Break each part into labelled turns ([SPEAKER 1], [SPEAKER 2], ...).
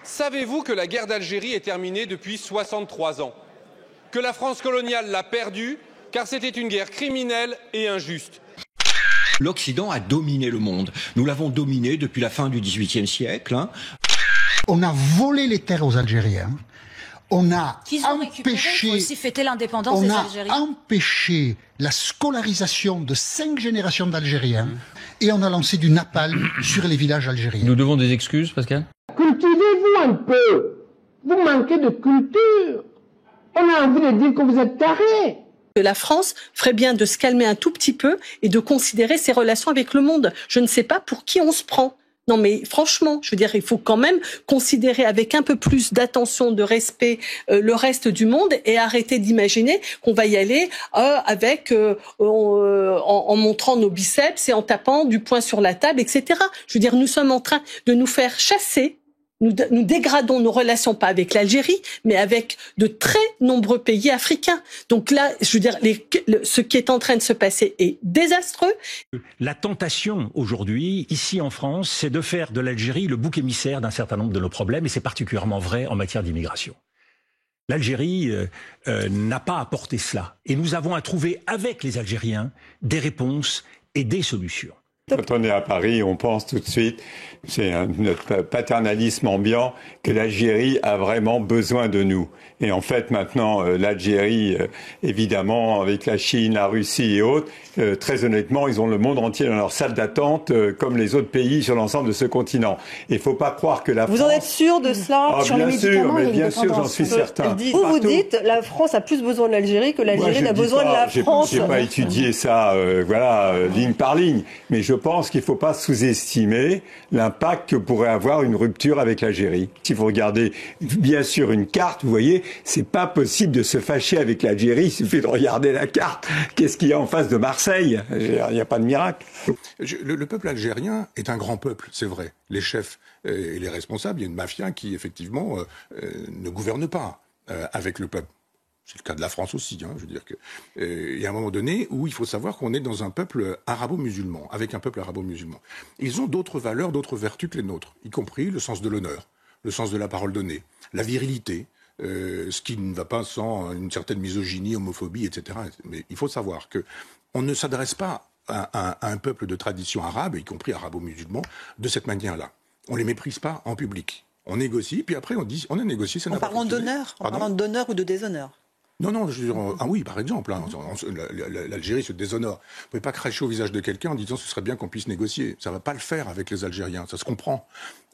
[SPEAKER 1] Savez-vous que la guerre d'Algérie est terminée depuis 63 ans? Que la France coloniale l'a perdue car c'était une guerre criminelle et injuste.
[SPEAKER 2] L'Occident a dominé le monde. Nous l'avons dominé depuis la fin du XVIIIe siècle.
[SPEAKER 3] On a volé les terres aux Algériens. On a empêché la scolarisation de 5 générations d'Algériens et on a lancé du napalm sur les villages algériens.
[SPEAKER 4] Nous devons des excuses, Pascal?
[SPEAKER 5] Cultivez-vous un peu. Vous manquez de culture. On a envie de dire que vous êtes tarés.
[SPEAKER 6] La France ferait bien de se calmer un tout petit peu et de considérer ses relations avec le monde. Je ne sais pas pour qui on se prend. Non mais franchement, je veux dire, il faut quand même considérer avec un peu plus d'attention, de respect le reste du monde et arrêter d'imaginer qu'on va y aller en montrant nos biceps et en tapant du poing sur la table, etc. Je veux dire, nous sommes en train de nous faire chasser. Nous dégradons nos relations pas avec l'Algérie, mais avec de très nombreux pays africains. Donc là, je veux dire, ce qui est en train de se passer est désastreux.
[SPEAKER 7] La tentation aujourd'hui, ici en France, c'est de faire de l'Algérie le bouc émissaire d'un certain nombre de nos problèmes, et c'est particulièrement vrai en matière d'immigration. L'Algérie n'a pas apporté cela, et nous avons à trouver avec les Algériens des réponses et des solutions.
[SPEAKER 8] Quand on est à Paris, on pense tout de suite, c'est notre paternalisme ambiant, que l'Algérie a vraiment besoin de nous. Et en fait, maintenant, l'Algérie, évidemment, avec la Chine, la Russie et autres, très honnêtement, ils ont le monde entier dans leur salle d'attente, comme les autres pays sur l'ensemble de ce continent. Et il ne faut pas croire que la France...
[SPEAKER 9] Vous en êtes sûr de cela?
[SPEAKER 8] Sur les médicaments, mais bien sûr, j'en suis certain.
[SPEAKER 9] Vous dites, la France a plus besoin de l'Algérie que l'Algérie n'a besoin de la France.
[SPEAKER 8] Je n'ai pas étudié ça, ligne par ligne. Mais je pense qu'il ne faut pas sous-estimer l'impact que pourrait avoir une rupture avec l'Algérie. Si vous regardez, bien sûr, une carte, vous voyez, c'est pas possible de se fâcher avec l'Algérie. Il suffit de regarder la carte. Qu'est-ce qu'il y a en face de Marseille? Il n'y a pas de miracle.
[SPEAKER 10] Le peuple algérien est un grand peuple, c'est vrai. Les chefs et les responsables, il y a une mafia qui, effectivement, ne gouverne pas avec le peuple. C'est le cas de la France aussi. Je veux dire que il y a un moment donné où il faut savoir qu'on est dans un peuple arabo-musulman, avec un peuple arabo-musulman. Ils ont d'autres valeurs, d'autres vertus que les nôtres, y compris le sens de l'honneur, le sens de la parole donnée, la virilité, ce qui ne va pas sans une certaine misogynie, homophobie, etc. Mais il faut savoir que on ne s'adresse pas à un peuple de tradition arabe, y compris arabo-musulman, de cette manière-là. On les méprise pas en public. On négocie, puis après on dit on a négocié, ça n'a pas fonctionné.
[SPEAKER 9] En parlant d'honneur ou de déshonneur?
[SPEAKER 10] Non, je veux dire, oui, par exemple, l'Algérie se déshonore. Vous ne pouvez pas cracher au visage de quelqu'un en disant ce serait bien qu'on puisse négocier. Ça ne va pas le faire avec les Algériens, ça se comprend.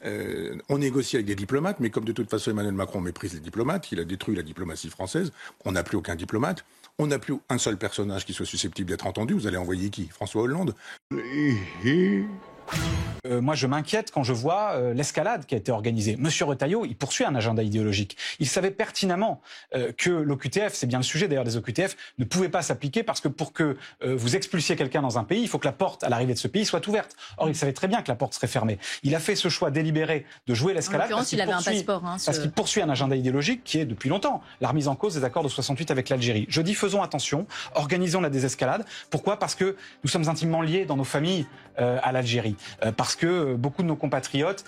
[SPEAKER 10] On négocie avec des diplomates, mais comme de toute façon Emmanuel Macron méprise les diplomates, il a détruit la diplomatie française, on n'a plus aucun diplomate, on n'a plus un seul personnage qui soit susceptible d'être entendu. Vous allez envoyer qui? François Hollande?
[SPEAKER 11] Moi, je m'inquiète quand je vois l'escalade qui a été organisée. Monsieur Retailleau, il poursuit un agenda idéologique. Il savait pertinemment que l'OQTF, c'est bien le sujet d'ailleurs des OQTF, ne pouvait pas s'appliquer parce que pour que vous expulsiez quelqu'un dans un pays, il faut que la porte à l'arrivée de ce pays soit ouverte. Or, il savait très bien que la porte serait fermée. Il a fait ce choix délibéré de jouer l'escalade parce qu'il poursuit un agenda idéologique qui est depuis longtemps la remise en cause des accords de 68 avec l'Algérie. Je dis faisons attention, organisons la désescalade. Pourquoi? Parce que nous sommes intimement liés dans nos familles à l'Algérie. Parce que beaucoup de nos compatriotes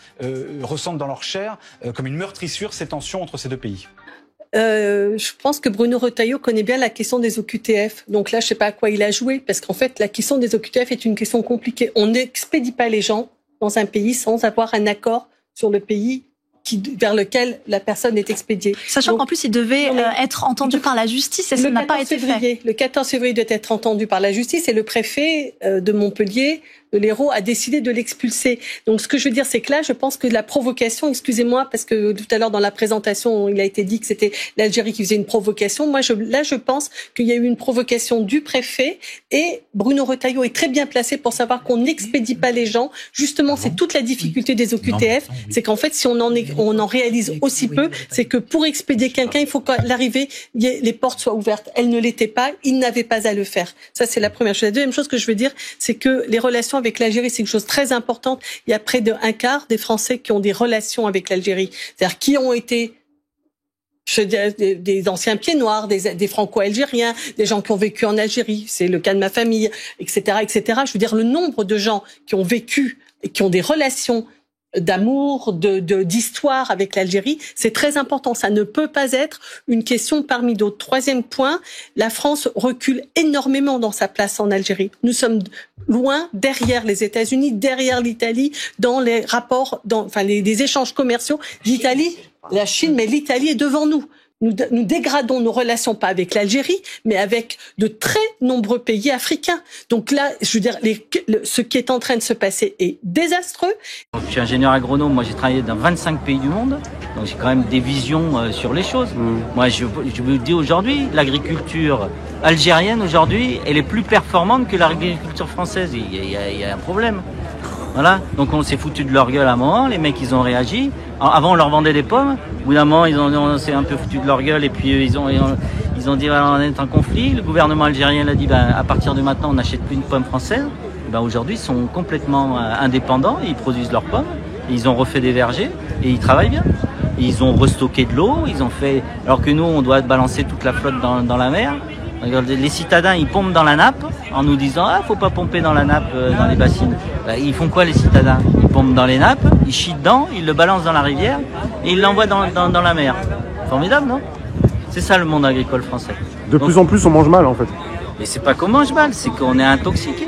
[SPEAKER 11] ressentent dans leur chair comme une meurtrissure ces tensions entre ces deux pays.
[SPEAKER 6] Je pense que Bruno Retailleau connaît bien la question des OQTF. Donc là, je ne sais pas à quoi il a joué, parce qu'en fait, la question des OQTF est une question compliquée. On n'expédie pas les gens dans un pays sans avoir un accord sur le pays vers lequel la personne est expédiée.
[SPEAKER 12] Sachant qu'en plus, il devait être entendu par la justice et ça n'a pas été fait.
[SPEAKER 6] Le 14 février doit être entendu par la justice et le préfet de Montpellier, de l'Hérault, a décidé de l'expulser. Donc ce que je veux dire, c'est que là, je pense que la provocation, excusez-moi, parce que tout à l'heure dans la présentation, il a été dit que c'était l'Algérie qui faisait une provocation. Moi, je pense qu'il y a eu une provocation du préfet et Bruno Retailleau est très bien placé pour savoir qu'on n'expédie pas les gens. Justement, c'est toute la difficulté des OQTF, c'est qu'en fait, si on en réalise aussi peu, c'est que pour expédier quelqu'un, il faut qu'à l'arrivée, les portes soient ouvertes. Elles ne l'étaient pas, il n'avait pas à le faire. Ça, c'est la première chose. La deuxième chose que je veux dire, c'est que les relations avec l'Algérie, c'est une chose très importante. Il y a près d'un quart des Français qui ont des relations avec l'Algérie. C'est-à-dire qui ont été des anciens pieds noirs, des franco-algériens, des gens qui ont vécu en Algérie. C'est le cas de ma famille, etc., etc. Je veux dire, le nombre de gens qui ont vécu et qui ont des relations d'amour, d'histoire avec l'Algérie. C'est très important. Ça ne peut pas être une question parmi d'autres. Troisième point, la France recule énormément dans sa place en Algérie. Nous sommes loin derrière les États-Unis, derrière l'Italie, dans les rapports, les échanges commerciaux. L'Italie, la Chine, mais l'Italie est devant nous. Nous dégradons nos relations, pas avec l'Algérie, mais avec de très nombreux pays africains. Donc là, je veux dire, ce qui est en train de se passer est désastreux.
[SPEAKER 4] Je suis ingénieur agronome, moi j'ai travaillé dans 25 pays du monde, donc j'ai quand même des visions sur les choses. Moi je vous dis aujourd'hui, l'agriculture algérienne aujourd'hui, elle est plus performante que l'agriculture française. Il y a un problème. Voilà, donc on s'est foutu de leur gueule à un moment, les mecs ils ont réagi. Alors, avant on leur vendait des pommes, au bout d'un moment on s'est un peu foutu de leur gueule et puis ils ont dit voilà, on est en conflit. Le gouvernement algérien a dit à partir de maintenant on n'achète plus une pomme française. Aujourd'hui ils sont complètement indépendants, ils produisent leurs pommes, ils ont refait des vergers et ils travaillent bien. Ils ont restocké de l'eau, ils ont fait, alors que nous on doit balancer toute la flotte dans la mer. Les citadins, ils pompent dans la nappe en nous disant « Ah, faut pas pomper dans la nappe, dans les bassines ». Ils font quoi les citadins? Ils pompent dans les nappes, ils chient dedans, ils le balancent dans la rivière et ils l'envoient dans la mer. Formidable, non? C'est ça le monde agricole français.
[SPEAKER 13] De plus en plus, on mange mal en fait.
[SPEAKER 4] Et c'est pas qu'on mange mal, c'est qu'on est intoxiqué.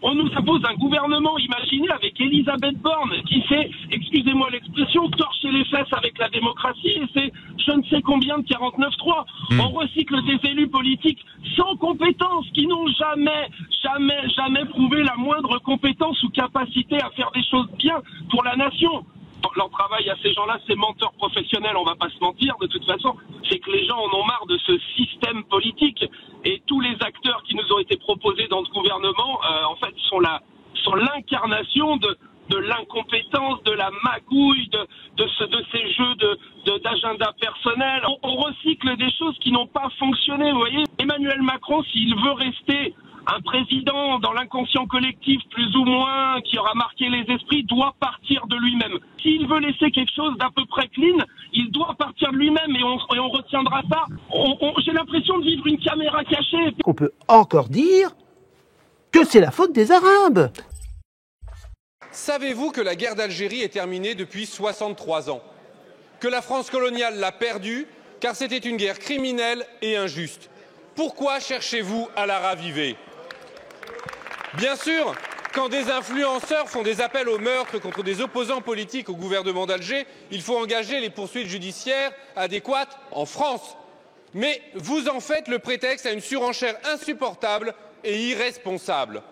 [SPEAKER 14] On nous impose un gouvernement imaginé avec Elisabeth Borne qui fait, excusez-moi l'expression, torcher les fesses avec la démocratie et c'est je ne sais combien de 49.3. On recycle des élus politiques sans compétences qui n'ont jamais prouvé la moindre compétence ou capacité à faire des choses bien pour la nation. Leur travail à ces gens-là, c'est menteurs professionnels, on va pas se mentir de toute façon, c'est que les gens en ont marre de ce système politique et tous les acteurs qui nous ont été proposés dans ce gouvernement, en fait, sont l'incarnation de l'incompétence, de la magouille, de ces jeux d'agenda personnel. On recycle des choses qui n'ont pas fonctionné, vous voyez. Emmanuel Macron, s'il veut rester un président dans l'inconscient collectif plus ou moins qui aura marqué les esprits doit partir de lui-même. S'il veut laisser quelque chose d'à peu près clean, il doit partir de lui-même et on retiendra ça. J'ai l'impression de vivre une caméra cachée.
[SPEAKER 5] On peut encore dire que c'est la faute des Arabes.
[SPEAKER 1] Savez-vous que la guerre d'Algérie est terminée depuis 63 ans? Que la France coloniale l'a perdue car c'était une guerre criminelle et injuste. Pourquoi cherchez-vous à la raviver? Bien sûr, quand des influenceurs font des appels au meurtre contre des opposants politiques au gouvernement d'Alger, il faut engager les poursuites judiciaires adéquates en France. Mais vous en faites le prétexte à une surenchère insupportable et irresponsable.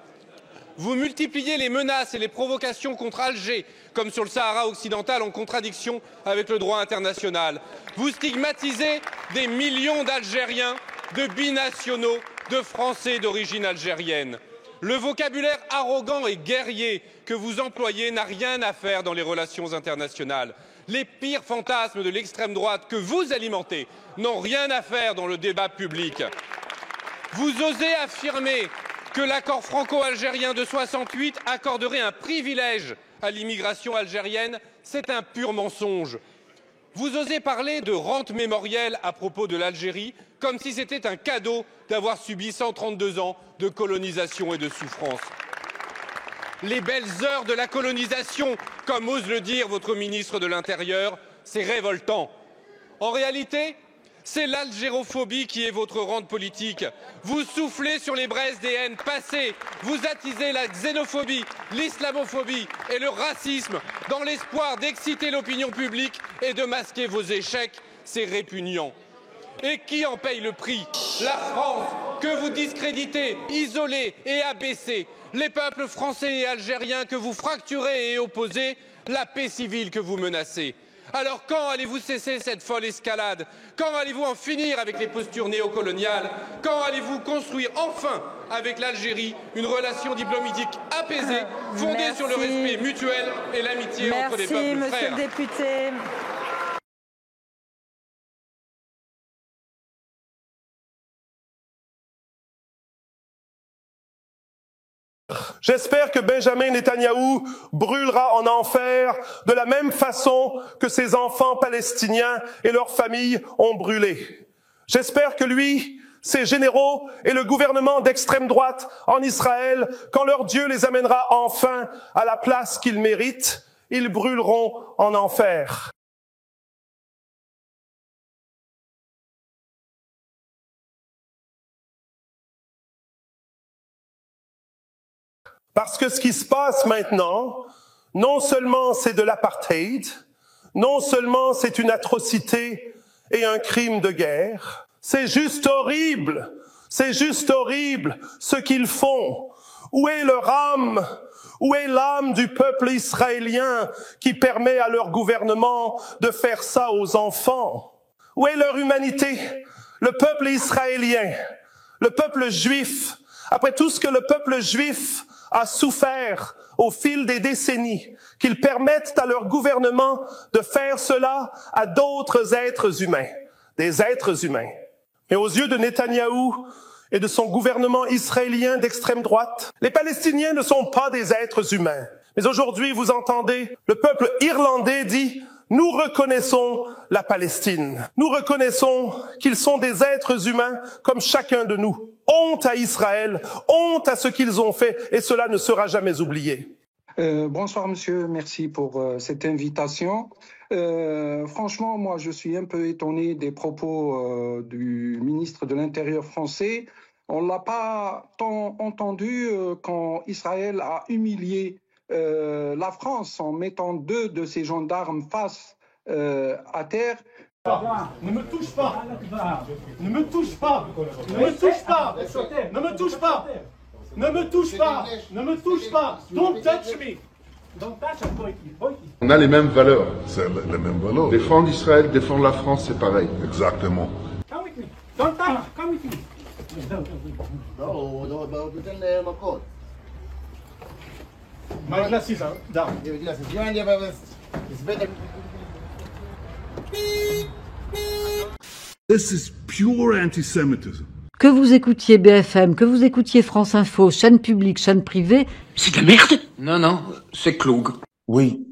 [SPEAKER 1] Vous multipliez les menaces et les provocations contre Alger, comme sur le Sahara occidental, en contradiction avec le droit international. Vous stigmatisez des millions d'Algériens, de binationaux, de Français d'origine algérienne. Le vocabulaire arrogant et guerrier que vous employez n'a rien à faire dans les relations internationales. Les pires fantasmes de l'extrême droite que vous alimentez n'ont rien à faire dans le débat public. Vous osez affirmer que l'accord franco-algérien de 68 accorderait un privilège à l'immigration algérienne, c'est un pur mensonge. Vous osez parler de rente mémorielle à propos de l'Algérie, comme si c'était un cadeau d'avoir subi 132 ans de colonisation et de souffrance. Les belles heures de la colonisation, comme ose le dire votre ministre de l'Intérieur, c'est révoltant. En réalité, c'est l'algérophobie qui est votre rente politique. Vous soufflez sur les braises des haines passées, vous attisez la xénophobie, l'islamophobie et le racisme dans l'espoir d'exciter l'opinion publique et de masquer vos échecs. C'est répugnant. Et qui en paye le prix? La France, que vous discréditez, isolez et abaissez. Les peuples français et algériens que vous fracturez et opposez. La paix civile que vous menacez. Alors quand allez-vous cesser cette folle escalade? Quand allez-vous en finir avec les postures néocoloniales? Quand allez-vous construire enfin avec l'Algérie une relation diplomatique apaisée, fondée sur le respect mutuel et l'amitié entre les peuples frères?
[SPEAKER 9] Merci, monsieur le député.
[SPEAKER 15] J'espère que Benjamin Netanyahou brûlera en enfer de la même façon que ses enfants palestiniens et leurs familles ont brûlé. J'espère que lui, ses généraux et le gouvernement d'extrême droite en Israël, quand leur Dieu les amènera enfin à la place qu'ils méritent, ils brûleront en enfer. Parce que ce qui se passe maintenant, non seulement c'est de l'apartheid, non seulement c'est une atrocité et un crime de guerre, c'est juste horrible ce qu'ils font. Où est leur âme? Où est l'âme du peuple israélien qui permet à leur gouvernement de faire ça aux enfants? Où est leur humanité? Le peuple israélien, le peuple juif, après tout ce que le peuple juif a souffert au fil des décennies, qu'ils permettent à leur gouvernement de faire cela à d'autres êtres humains, des êtres humains. Mais aux yeux de Netanyahou et de son gouvernement israélien d'extrême droite, les Palestiniens ne sont pas des êtres humains. Mais aujourd'hui, vous entendez, le peuple irlandais dit « Nous reconnaissons la Palestine. Nous reconnaissons qu'ils sont des êtres humains comme chacun de nous. Honte à Israël, honte à ce qu'ils ont fait, et cela ne sera jamais oublié. »
[SPEAKER 16] Bonsoir monsieur, merci pour cette invitation. Franchement, moi je suis un peu étonné des propos du ministre de l'Intérieur français. On l'a pas tant entendu quand Israël a humilié la France en mettant 2 de ses gendarmes face à terre.
[SPEAKER 17] Ne me touche pas! Ne me touche pas! Ne me touche pas! Ne me touche pas! Ne me touche pas! Ne me touche pas! Don't touch me! Don't touch me!
[SPEAKER 18] On a les mêmes valeurs. C'est les mêmes valeurs. Défendre Israël, défendre la France, c'est pareil. Exactement.
[SPEAKER 17] Come with me! Don't touch! Come with me! My glasses are down.
[SPEAKER 18] This is pure anti-Semitism.
[SPEAKER 19] Que vous écoutiez BFM, que vous écoutiez France Info, chaîne publique, chaîne privée, c'est de la merde.
[SPEAKER 2] Non, c'est Cloug.
[SPEAKER 16] Oui.